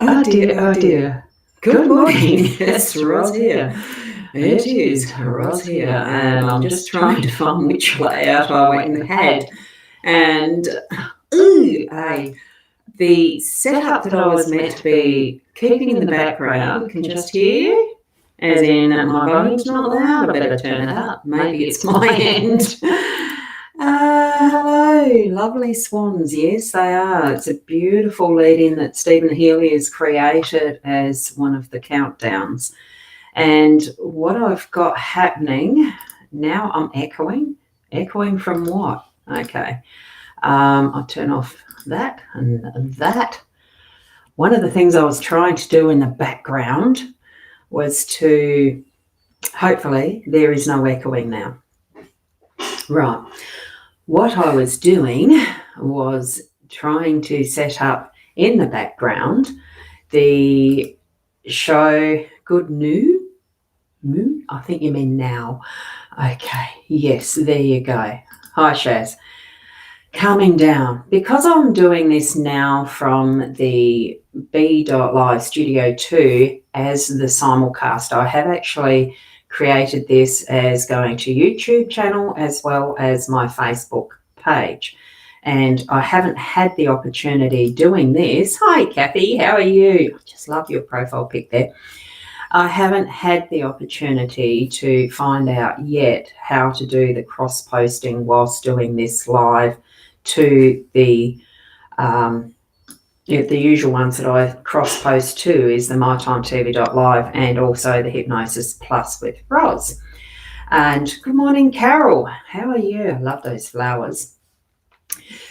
Oh dear, oh dear. Good morning. It's Roz here. It is Roz here, and I'm just trying to find which layout I went and had. And the setup that I was meant to be keeping in the background can just hear you. As in, my volume's not loud, I better turn it up. Maybe it's my end. Hello, lovely swans. Yes, they are. It's a beautiful lead-in that Stephen Healy has created as one of the countdowns. And what I've got happening now, I'm echoing. Echoing from what? Okay. I'll turn off that and that. One of the things I was trying to do in the background was to, hopefully, there is no echoing now. Right. What I was doing was trying to set up in the background the show Good New. I think you mean now. Okay, yes, there you go. Hi, Shaz. Coming down. Because I'm doing this now from the B.Live Studio 2 as the simulcast, I have actually created this as going to YouTube channel as well as my Facebook page. And I haven't had the opportunity doing this. Hi, Kathy, how are you? I just love your profile pic there. I haven't had the opportunity to find out yet how to do the cross-posting whilst doing this live to the usual ones that I cross-post to is the mytimetv.live and also the Hypnosis Plus with Roz. And good morning, Carol. How are you? I love those flowers.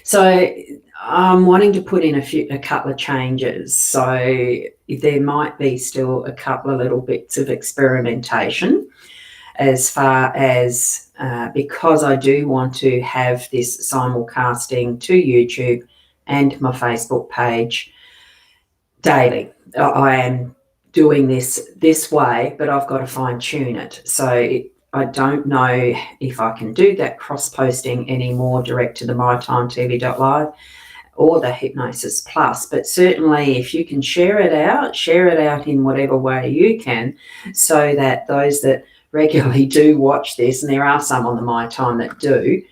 So I'm wanting to put in a couple of changes. So there might be still a couple of little bits of experimentation as far as because I do want to have this simulcasting to YouTube and my Facebook page daily. I am doing this way, but I've got to fine tune it. So I don't know if I can do that cross-posting anymore direct to the mytimetv.live or the Hypnosis Plus, but certainly if you can share it out in whatever way you can, so that those that regularly do watch this, and there are some on the My Time that do,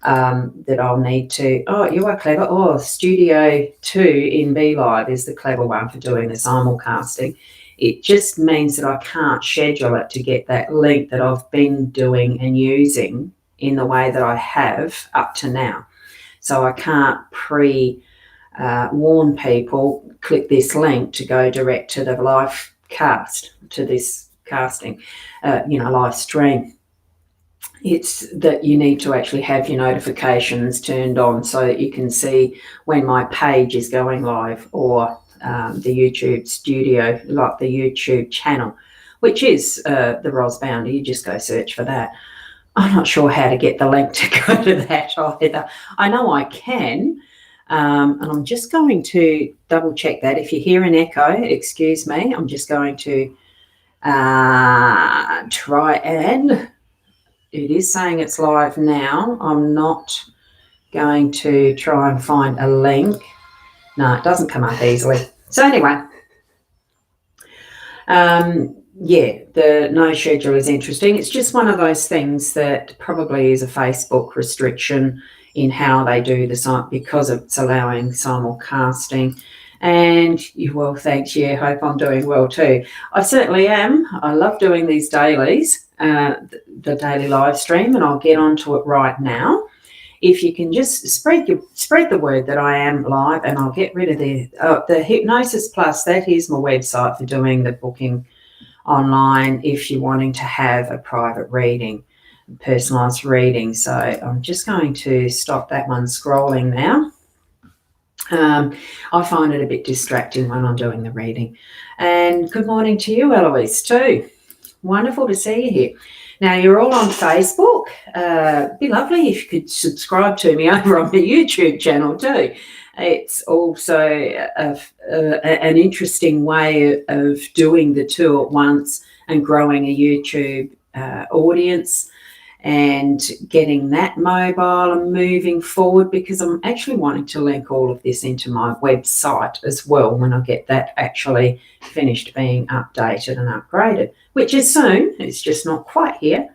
that I'll need to, oh, you are clever. Oh, Studio 2 in B.Live is the clever one for doing the simulcasting. It just means that I can't schedule it to get that link that I've been doing and using in the way that I have up to now. So I can't warn people, click this link to go direct to the live cast, to this casting, live stream. It's that you need to actually have your notifications turned on so that you can see when my page is going live or the YouTube studio, like the YouTube channel, which is the Roz Boundy. You just go search for that. I'm not sure how to get the link to go to that either. I know I can, and I'm just going to double check that. If you hear an echo, excuse me. I'm just going to try and... It is saying it's live now. I'm not going to try and find a link. No, it doesn't come up easily. So anyway, the no schedule is interesting. It's just one of those things that probably is a Facebook restriction in how they do the site because it's allowing simulcasting. And well, thanks. Yeah, hope I'm doing well too. I certainly am. I love doing these dailies, the daily live stream, and I'll get onto it right now. If you can just spread the word that I am live, and I'll get rid of the Hypnosis Plus. That is my website for doing the booking online if you're wanting to have a private reading, personalised reading. So I'm just going to stop that one scrolling now. I find it a bit distracting when I'm doing the reading. And good morning to you, Eloise, too. Wonderful to see you here. Now, you're all on Facebook. It'd be lovely if you could subscribe to me over on the YouTube channel too. It's also an interesting way of doing the two at once and growing a YouTube audience and getting that mobile and moving forward, because I'm actually wanting to link all of this into my website as well when I get that actually finished being updated and upgraded, which is soon. It's just not quite here.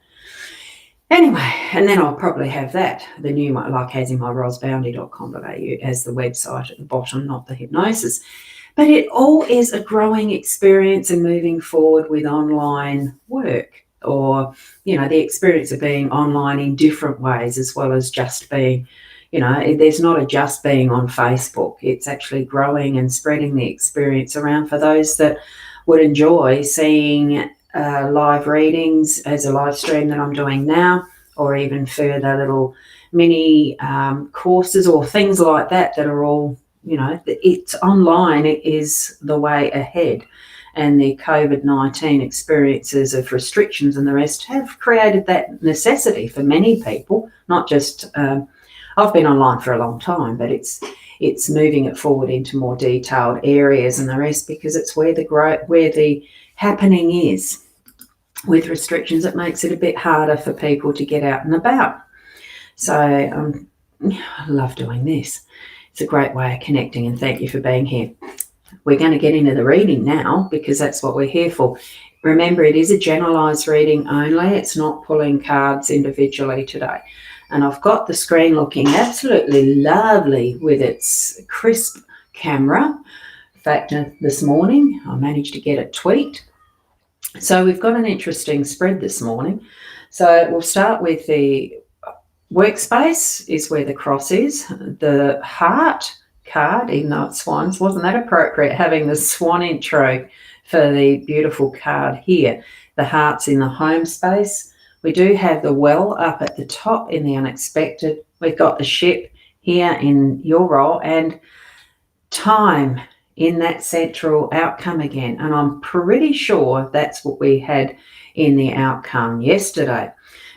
Anyway, and then I'll probably have that, the new one, like as in my rosboundy.com.au, as the website at the bottom, not the hypnosis. But it all is a growing experience and moving forward with online work, or, the experience of being online in different ways, as well as just being, there's not a just being on Facebook. It's actually growing and spreading the experience around for those that would enjoy seeing live readings as a live stream that I'm doing now, or even further little mini courses or things like that are all, it's online. It is the way ahead. And the COVID-19 experiences of restrictions and the rest have created that necessity for many people, not just, I've been online for a long time, but it's moving it forward into more detailed areas and the rest, because it's where the happening is. With restrictions, it makes it a bit harder for people to get out and about. So I love doing this. It's a great way of connecting, and thank you for being here. We're going to get into the reading now, because that's what we're here for. Remember, it is a generalised reading only. It's not pulling cards individually today. And I've got the screen looking absolutely lovely with its crisp camera. In fact, this morning I managed to get it tweaked. So we've got an interesting spread this morning. So we'll start with the workspace is where the cross is. The heart card, even though it's swans, wasn't that appropriate having the swan intro for the beautiful card here. The heart's in the home space. We do have the well up at the top in the unexpected. We've got the ship here in your role, and time in that central outcome again. And I'm pretty sure that's what we had in the outcome yesterday.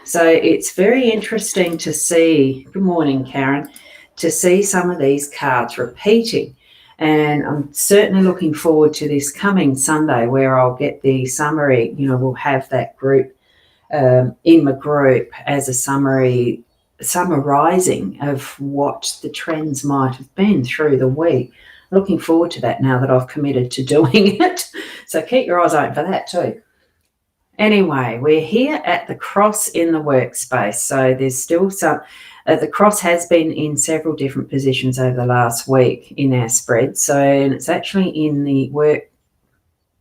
So it's very interesting to see, good morning, Karen, to see some of these cards repeating. And I'm certainly looking forward to this coming Sunday, where I'll get the summary. We'll have that group in my group as a summarizing of what the trends might have been through the week. Looking forward to that now that I've committed to doing it. So keep your eyes open for that too. Anyway, we're here at the cross in the workspace. So there's still some, the cross has been in several different positions over the last week in our spread. So and it's actually in the work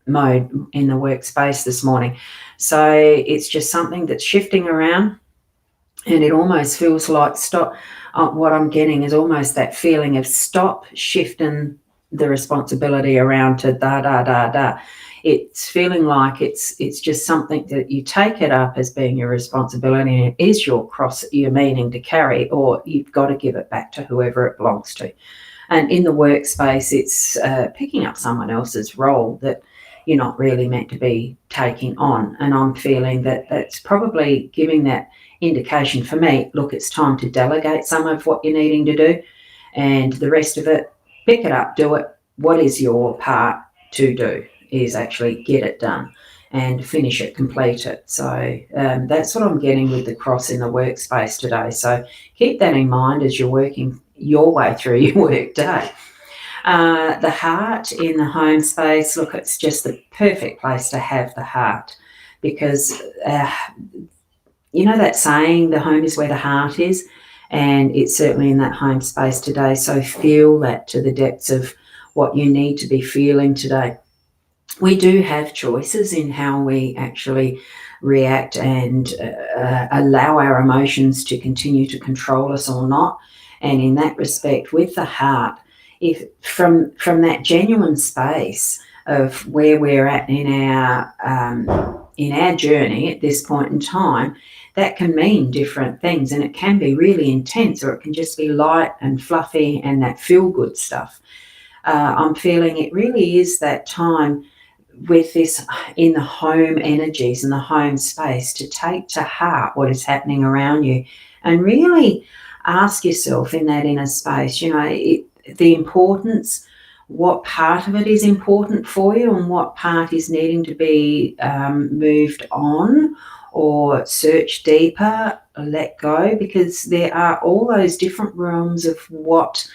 mode in the workspace this morning. So it's just something that's shifting around, and it almost feels like stop. What I'm getting is almost that feeling of stop shifting the responsibility around to da. It's feeling like it's just something that you take it up as being your responsibility, and it is your cross that you're meaning to carry, or you've got to give it back to whoever it belongs to. And in the workspace, it's picking up someone else's role that you're not really meant to be taking on. And I'm feeling that that's probably giving that indication for me, look, it's time to delegate some of what you're needing to do, and the rest of it, pick it up, do it. What is your part to do is actually get it done and finish it, complete it. So that's what I'm getting with the cross in the workspace today. So keep that in mind as you're working your way through your work day. The heart in the home space, look, it's just the perfect place to have the heart, because that saying, the home is where the heart is, and it's certainly in that home space today. So feel that to the depths of what you need to be feeling today. We do have choices in how we actually react and allow our emotions to continue to control us or not. And in that respect, with the heart, if from that genuine space of where we're at in our journey at this point in time, that can mean different things, and it can be really intense, or it can just be light and fluffy and that feel-good stuff. I'm feeling it really is that time with this in the home energies and the home space to take to heart what is happening around you, and really ask yourself in that inner space, the importance, what part of it is important for you and what part is needing to be moved on or search deeper, let go, because there are all those different realms of what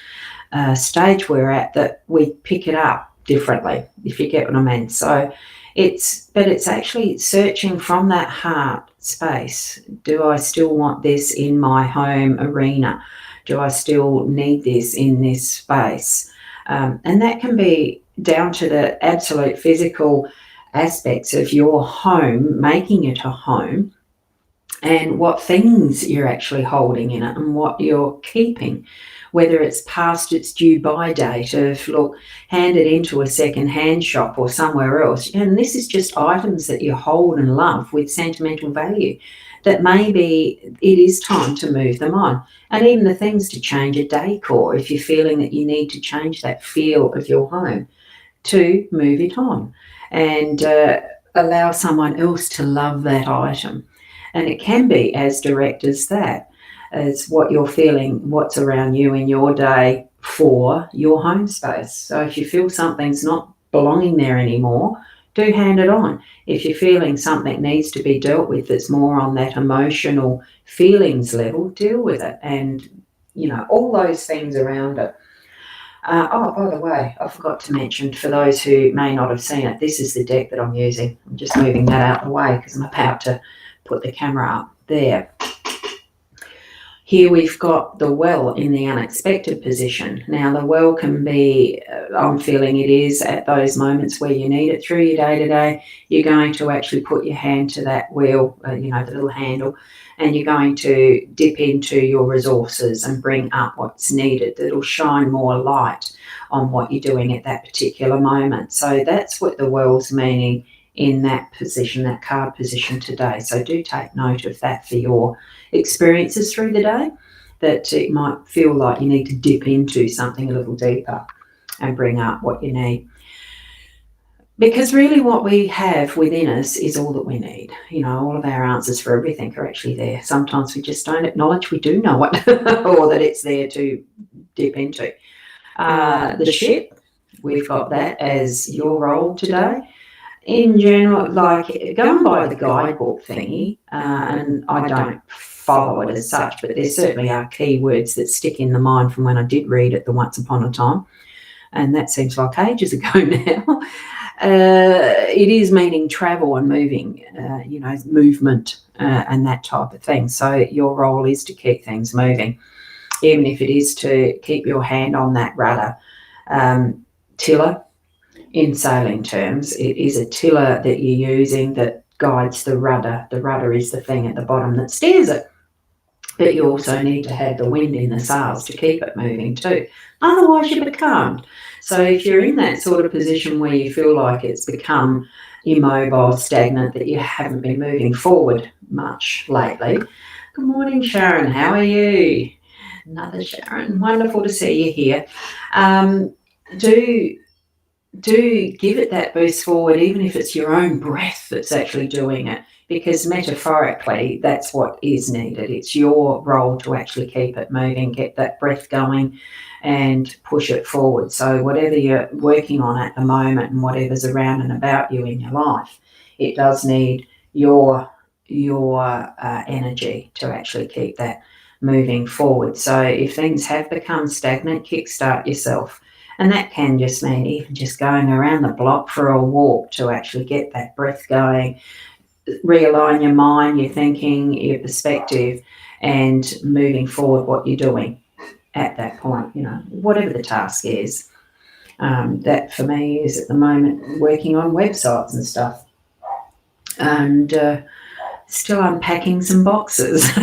stage we're at that we pick it up differently, if you get what I mean. So it's actually searching from that heart space. Do I still want this in my home arena? Do I still need this in this space? And that can be down to the absolute physical aspects of your home, making it a home, and what things you're actually holding in it and what you're keeping, whether it's past its due by date of, look, hand it into a second-hand shop or somewhere else. And this is just items that you hold and love with sentimental value, that maybe it is time to move them on. And even the things to change a decor, if you're feeling that you need to change that feel of your home, to move it on and allow someone else to love that item. And it can be as direct as that, as what you're feeling, what's around you in your day for your home space. So if you feel something's not belonging there anymore, do hand it on. If you're feeling something needs to be dealt with that's more on that emotional feelings level, deal with it. And, you know, all those things around it. By the way, I forgot to mention, for those who may not have seen it, this is the deck that I'm using. I'm just moving that out of the way because I'm about to put the camera up there. Here we've got the well in the unexpected position. Now the well can be, I'm feeling it is at those moments where you need it through your day-to-day, you're going to actually put your hand to that wheel, the little handle, and you're going to dip into your resources and bring up what's needed. That'll shine more light on what you're doing at that particular moment. So that's what the well's meaning in that position, that card position today. So do take note of that for your experiences through the day, that it might feel like you need to dip into something a little deeper and bring up what you need. Because really what we have within us is all that we need. All of our answers for everything are actually there. Sometimes we just don't acknowledge we do know it or that it's there to dip into. The ship, we've got that as your role today. In general, like going by the guidebook thingy, and I don't follow it as such, but there certainly are keywords that stick in the mind from when I did read it the once upon a time, and that seems like ages ago now. It is meaning travel and moving, movement and that type of thing. So your role is to keep things moving, even if it is to keep your hand on that rudder. Tiller, in sailing terms, it is a tiller that you're using that guides the rudder. The rudder is the thing at the bottom that steers it. But you also need to have the wind in the sails to keep it moving too. Otherwise you're becalmed. So if you're in that sort of position where you feel like it's become immobile, stagnant, that you haven't been moving forward much lately. Good morning, Sharon. How are you? Another Sharon. Wonderful to see you here. Do give it that boost forward, even if it's your own breath that's actually doing it, because metaphorically that's what is needed. It's your role to actually keep it moving, get that breath going and push it forward. So whatever you're working on at the moment and whatever's around and about you in your life, it does need your energy to actually keep that moving forward. So if things have become stagnant, kickstart yourself. And that can just mean even just going around the block for a walk to actually get that breath going, realign your mind, your thinking, your perspective, and moving forward what you're doing at that point, whatever the task is. That for me is at the moment working on websites and stuff. And still unpacking some boxes.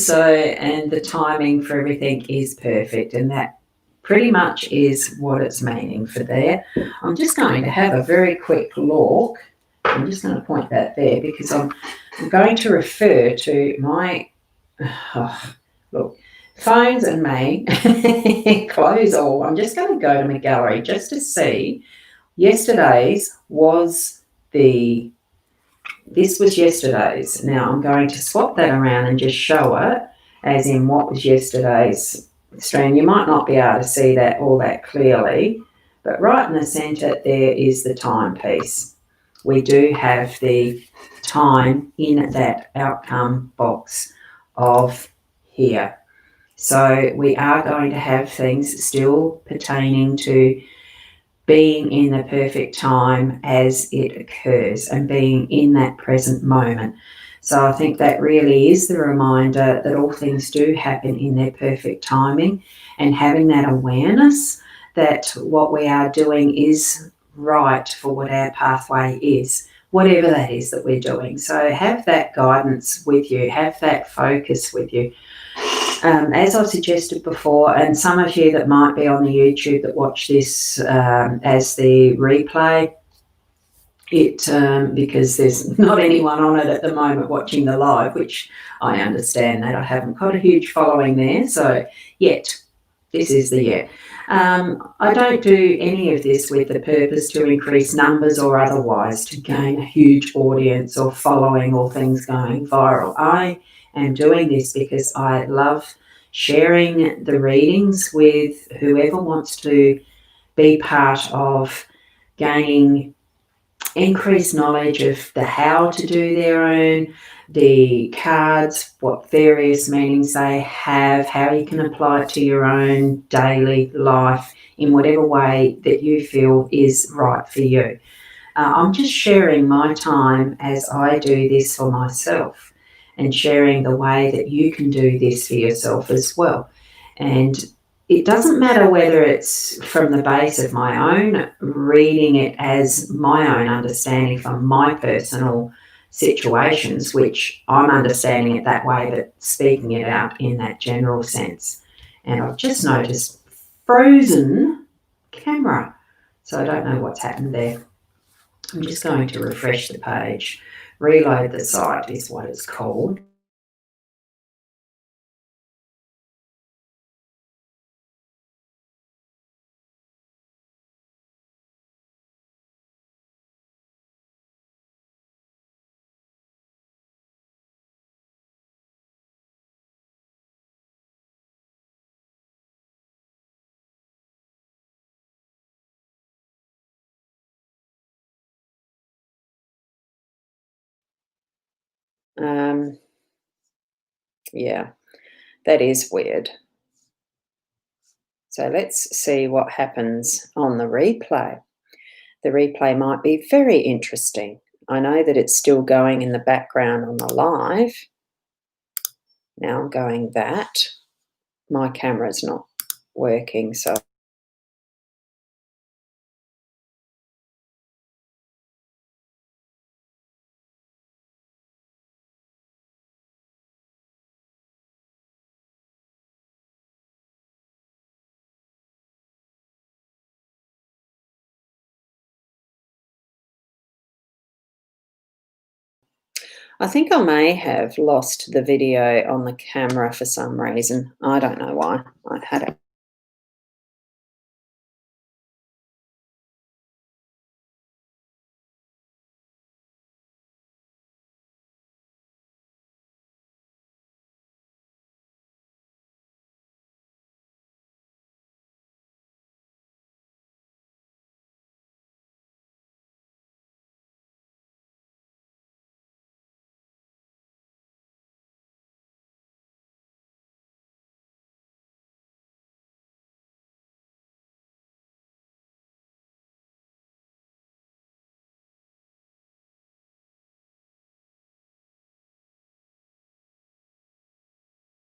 So, and the timing for everything is perfect, and that pretty much is what it's meaning for there. I'm just going to have a very quick look. I'm just going to point that there because I'm going to refer to my look, phones and me, close all. I'm just going to go to my gallery just to see. Yesterday's was this was yesterday's. Now I'm going to swap that around and just show it as in what was yesterday's stream. You might not be able to see that all that clearly, but right in the centre there is the timepiece. We do have the time in that outcome box of here. So we are going to have things still pertaining to being in the perfect time as it occurs and being in that present moment. So I think that really is the reminder that all things do happen in their perfect timing, and having that awareness that what we are doing is right for what our pathway is, whatever that is that we're doing. So have that guidance with you, have that focus with you. As I've suggested before, and some of you that might be on the YouTube that watch this as the replay, because there's not anyone on it at the moment watching the live, which I understand that I haven't got a huge following there, so yet. This is the yet. I don't do any of this with the purpose to increase numbers or otherwise to gain a huge audience or following or things going viral. I am doing this because I love sharing the readings with whoever wants to be part of gaining increased knowledge of the how to do their own, the cards, what various meanings they have, how you can apply it to your own daily life in whatever way that you feel is right for you. I'm just sharing my time as I do this for myself, and sharing the way that you can do this for yourself as well. And it doesn't matter whether it's from the base of my own, reading it as my own understanding from my personal situations, which I'm understanding it that way, but speaking it out in that general sense. And I've just noticed frozen camera. So I don't know what's happened there. I'm just going to refresh the page. Reload the site is what it's called. Yeah, that is weird. So let's see what happens on the replay. The replay might be very interesting. I know that it's still going in the background on the live. Now I'm going that. My camera's not working, so I think I may have lost the video on the camera for some reason. I don't know why. I had it